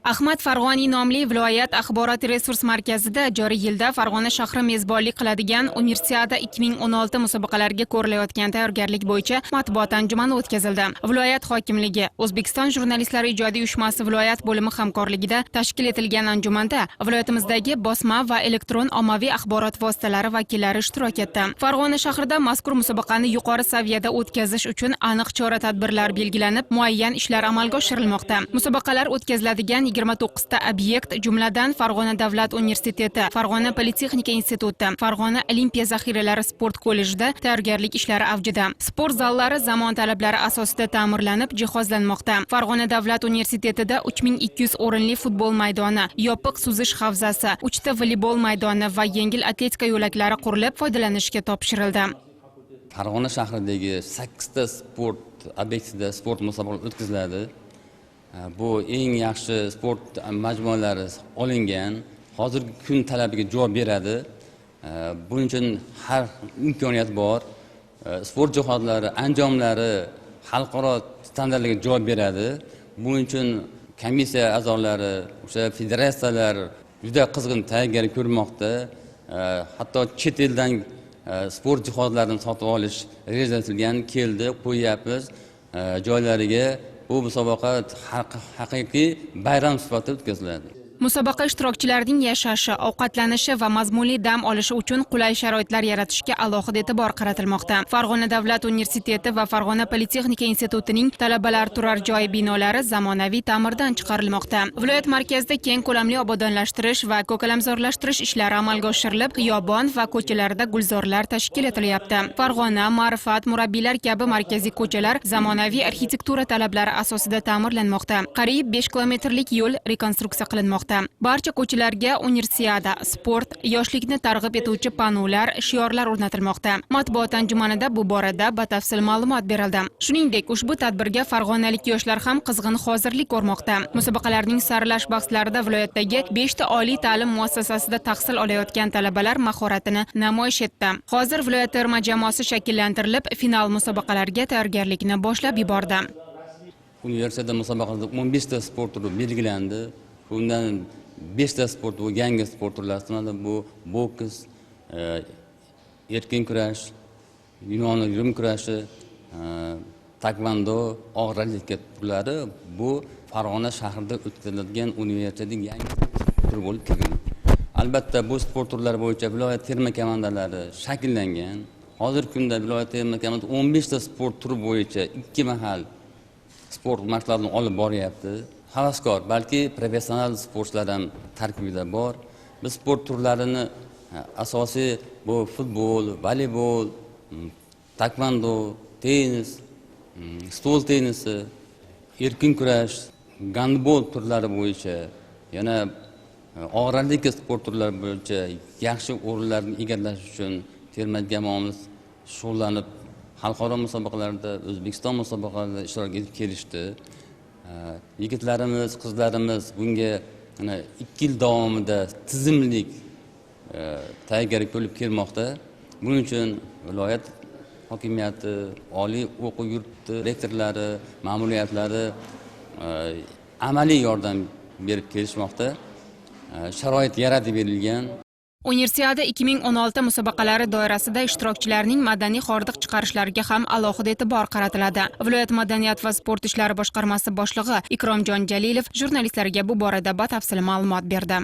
Ahmad Farg'oniy nomli viloyat axborot resurs markazida joriy yilda Farg'ona shahri mezbonlik qiladigan Universiada 2016 musobaqalariga ko'rilayotgan tayyorgarlik bo'yicha matbuot anjumani o'tkazildi. Viloyat hokimligi, O'zbekiston jurnalistlari ijodiy uyushmasi viloyat bo'limi hamkorligida tashkil etilgan anjumanda viloyatimizdagi bosma va elektron ommaviy axborot vositalari vakillari ishtirok etdi. Farg'ona shahrida mazkur musobaqani yuqori saviyada o'tkazish uchun aniq chora-tadbirlar belgilanib, muayyan ishlar amalga oshirilmoqda. Musobaqalar o'tkaziladigan 29 ta obyekt, jumladan Farg'ona davlat universiteti, Farg'ona politexnika instituti, Farg'ona olimpiya zaxiralari sport kollejida tayyorgarlik ishlari avjida. Sport zallari zamon talablari asosida ta'mirlanib, jihozlanmoqda. Farg'ona davlat universitetida 3200 o'rinli futbol maydoni, yopiq suzish havzasi, 3 ta voleybol maydoni va yengil atletika yo'laklari qurilib, foydalanishga topshirildi. Farg'ona shahridagi 8 ta sport obyektida sport musobaqalari o'tkaziladi. Bu eng yaxshi sport majmualari olingan, hozirgi kun talabiga javob beradi. Buning uchun har imkoniyat bor. Sport jihozlari, anjomlari xalqaro standartlarga javob beradi. Buning uchun komissiya a'zolari, o'sha federatsiyalar juda qizg'in tayyorgarlik ko'rmoqda. Hatto chet eldan sport jihozlarini sotib olish rejalashtirilgan, keldi, qo'yapmiz joylariga. Bu musobaqa haqiqiy bayram sifatida o'tkaziladi. Musobaqa ishtirokchilarining yashashi, ovqatlanishi va mazmunli dam olishi uchun qulay sharoitlar yaratishga alohida e'tibor qaratilmoqda. Farg'ona davlat universiteti va Farg'ona politexnika institutining talabalar turar joy binolari zamonaviy ta'mirdan chiqarilmoqda. Viloyat markazida keng ko'lamli obodonlashtirish va ko'kalamzorlashtirish ishlari amalga oshirilib, xiyobon va ko'chalarda gulzorlar tashkil etilyapti. Farg'ona, Ma'rifat, Murabbiylar kabi markaziy ko'chalar zamonaviy arxitektura talablari asosida ta'mirlanmoqda. Qariyb 5 kilometrlik yo'l rekonstruksiya qilinmoqda. Barcha ko'chalarga Universiada, sport, yoshlikni targ'ib etuvchi panolar, shiorlar o'rnatilmoqda. Matbuot anjumanida bu borada batafsil ma'lumot berildi. Shuningdek, ushbu tadbirga farg'onalik yoshlar ham qizg'in hozirlik ko'rmoqda. Musobaqalarning saralash bahslarida viloyatdagi 5 ta oliy ta'lim muassasasida tahsil olayotgan talabalar mahoratini namoyish etdi. Hozir viloyat terma jamoasi shakllantirilib, final musobaqalarga tayyorgarlikni boshlab yubordi. Universiada musobaqasida 15 ta sport turi belgilandi. Bundan 5 ta sport, bu yangi sport turlari sanaladi. Bu boks, erkin kurash, yunoniy yum kurashi, taekvondo, og'ir atletika turlari bu Farg'ona shahrida o'tkaziladigan universitetning yangi turi bo'lib kelgan. Albatta bu sport turlari bo'yicha viloyat terma komandalari shakllangan. Hozirgi kunda viloyat terma komandasi 15 ta sport turi bo'yicha 2 mahal sport mashqlarini olib boryapti. Havaskor, balki professional sportchilar ham tarkibida bor. Biz sport turlarini asosiy bu futbol, voleybol, taekvondo, tennis, stol tennisi, erkin kurash, gandbol turlari bo'yicha, yana og'ir atletika sport turlari bo'yicha yaxshi o'rinlarni egallash uchun terma jamoamiz shug'ullanib, xalqaro musobaqalarda, O'zbekiston musobaqalarida ishtirok etib kelishdi. Yigitlarimiz, qizlarimiz bunga 2 yil davomida tizimlik tayyorgarlik bo'lib kelmoqda. Buning uchun viloyat hokimiyati, oliy o'quv yurti rektorlari, ma'muriyatlari amaliy yordam berib kelishmoqda. Sharoit yaratib berilgan. Universiada 2016 musobaqalari doirasida ishtirokchilarning madaniy hordiq chiqarishlariga ham alohida e'tibor qaratiladi. Viloyat madaniyat va sport ishlari boshqarmasi boshlig'i Ikromjon Jalilov jurnalistlarga bu borada batafsil ma'lumot berdi.